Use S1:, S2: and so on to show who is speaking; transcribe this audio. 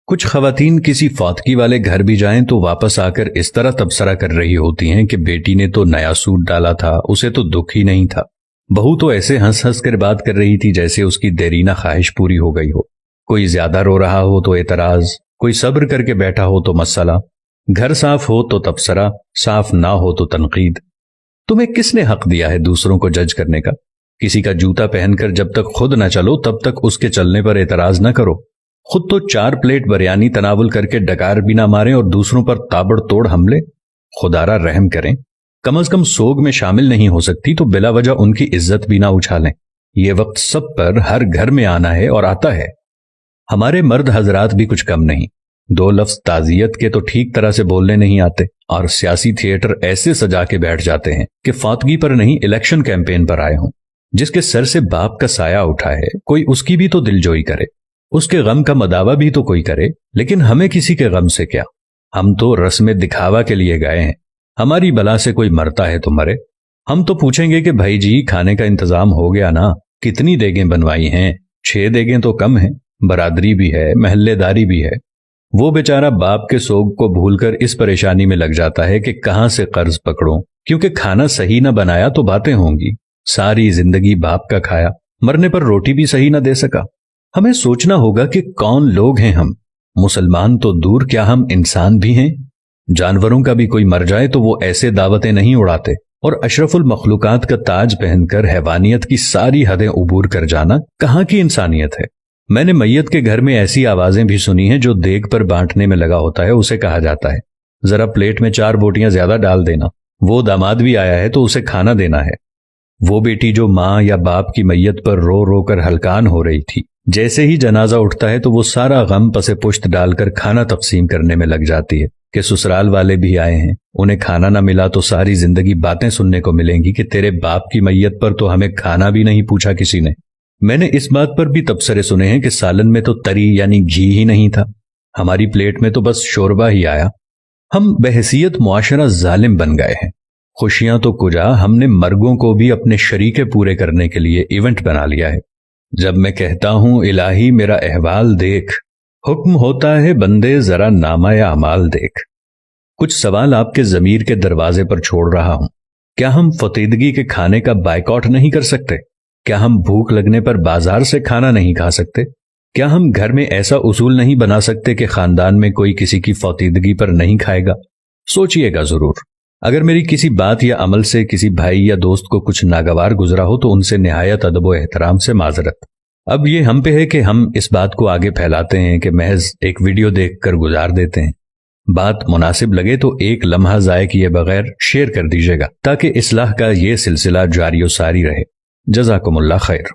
S1: کچھ خواتین کسی فوتگی والے گھر بھی جائیں تو واپس آ کر اس طرح تبصرہ کر رہی ہوتی ہیں کہ بیٹی نے تو نیا سوٹ ڈالا تھا، اسے تو دکھ ہی نہیں تھا۔ بہو تو ایسے ہنس ہنس کر بات کر رہی تھی جیسے اس کی دیرینہ خواہش پوری ہو گئی ہو۔ کوئی زیادہ رو رہا ہو تو اعتراض، کوئی صبر کر کے بیٹھا ہو تو مسئلہ، گھر صاف ہو تو تبصرہ، صاف نہ ہو تو تنقید۔ تمہیں کس نے حق دیا ہے دوسروں کو جج کرنے کا؟ کسی کا جوتا پہن کر جب تک خود نہ چلو تب تک اس کے چلنے پر اعتراض نہ کرو۔ خود تو 4 پلیٹ بریانی تناول کر کے ڈکار بھی نہ ماریں اور دوسروں پر تابڑ توڑ حملے۔ خدارا رحم کریں، کم از کم سوگ میں شامل نہیں ہو سکتی تو بلا وجہ ان کی عزت بھی نہ اچھالیں۔ یہ وقت سب پر ہر گھر میں آنا ہے اور آتا ہے۔ ہمارے مرد حضرات بھی کچھ کم نہیں، 2 لفظ تعزیت کے تو ٹھیک طرح سے بولنے نہیں آتے، اور سیاسی تھیٹر ایسے سجا کے بیٹھ جاتے ہیں کہ فاتگی پر نہیں الیکشن کیمپین پر آئے ہوں۔ جس کے سر سے باپ کا سایہ اٹھا ہے کوئی اس کی بھی تو دلجوئی کرے، اس کے غم کا مداوع بھی تو کوئی کرے، لیکن ہمیں کسی کے غم سے کیا؟ ہم تو رسم دکھاوا کے لیے گئے ہیں۔ ہماری بلا سے کوئی مرتا ہے تو مرے۔ ہم تو پوچھیں گے کہ بھائی جی کھانے کا انتظام ہو گیا نا؟ کتنی دیگیں بنوائی ہیں؟ 6 دیگیں تو کم ہیں، برادری بھی ہے، محلے داری بھی ہے۔ وہ بیچارہ باپ کے سوگ کو بھول کر اس پریشانی میں لگ جاتا ہے کہ کہاں سے قرض پکڑوں، کیونکہ کھانا صحیح نہ بنایا تو باتیں ہوں گی۔ ساری زندگی باپ کا کھایا، مرنے پر روٹی بھی صحیح نہ دے سکا۔ ہمیں سوچنا ہوگا کہ کون لوگ ہیں ہم۔ مسلمان تو دور، کیا ہم انسان بھی ہیں؟ جانوروں کا بھی کوئی مر جائے تو وہ ایسے دعوتیں نہیں اڑاتے، اور اشرف المخلوقات کا تاج پہن کر حیوانیت کی ساری حدیں عبور کر جانا کہاں کی انسانیت ہے؟ میں نے میت کے گھر میں ایسی آوازیں بھی سنی ہیں جو دیگ پر بانٹنے میں لگا ہوتا ہے اسے کہا جاتا ہے ذرا پلیٹ میں 4 بوٹیاں زیادہ ڈال دینا، وہ داماد بھی آیا ہے تو اسے کھانا دینا ہے۔ وہ بیٹی جو ماں یا باپ کی میت پر رو رو کر ہلکان ہو رہی تھی، جیسے ہی جنازہ اٹھتا ہے تو وہ سارا غم پس پشت ڈال کر کھانا تقسیم کرنے میں لگ جاتی ہے کہ سسرال والے بھی آئے ہیں، انہیں کھانا نہ ملا تو ساری زندگی باتیں سننے کو ملیں گی کہ تیرے باپ کی میت پر تو ہمیں کھانا بھی نہیں پوچھا کسی نے۔ میں نے اس بات پر بھی تبصرے سنے ہیں کہ سالن میں تو تری یعنی گھی ہی نہیں تھا، ہماری پلیٹ میں تو بس شوربہ ہی آیا۔ ہم بحیثیت معاشرہ ظالم بن گئے ہیں۔ خوشیاں تو کجا، ہم نے مرگوں کو بھی اپنے شریکے پورے کرنے کے لیے ایونٹ بنا لیا ہے۔ جب میں کہتا ہوں الہی میرا احوال دیکھ، حکم ہوتا ہے بندے ذرا نامہ اعمال دیکھ۔ کچھ سوال آپ کے ضمیر کے دروازے پر چھوڑ رہا ہوں۔ کیا ہم فطیدگی کے کھانے کا بائیکاٹ نہیں کر سکتے؟ کیا ہم بھوک لگنے پر بازار سے کھانا نہیں کھا سکتے؟ کیا ہم گھر میں ایسا اصول نہیں بنا سکتے کہ خاندان میں کوئی کسی کی فطیدگی پر نہیں کھائے گا؟ سوچئے گا ضرور۔ اگر میری کسی بات یا عمل سے کسی بھائی یا دوست کو کچھ ناگوار گزرا ہو تو ان سے نہایت ادب و احترام سے معذرت۔ اب یہ ہم پہ ہے کہ ہم اس بات کو آگے پھیلاتے ہیں کہ محض ایک ویڈیو دیکھ کر گزار دیتے ہیں۔ بات مناسب لگے تو ایک لمحہ ضائع کیے بغیر شیئر کر دیجیے گا تاکہ اصلاح کا یہ سلسلہ جاری و ساری رہے۔ جزاکم اللہ خیر۔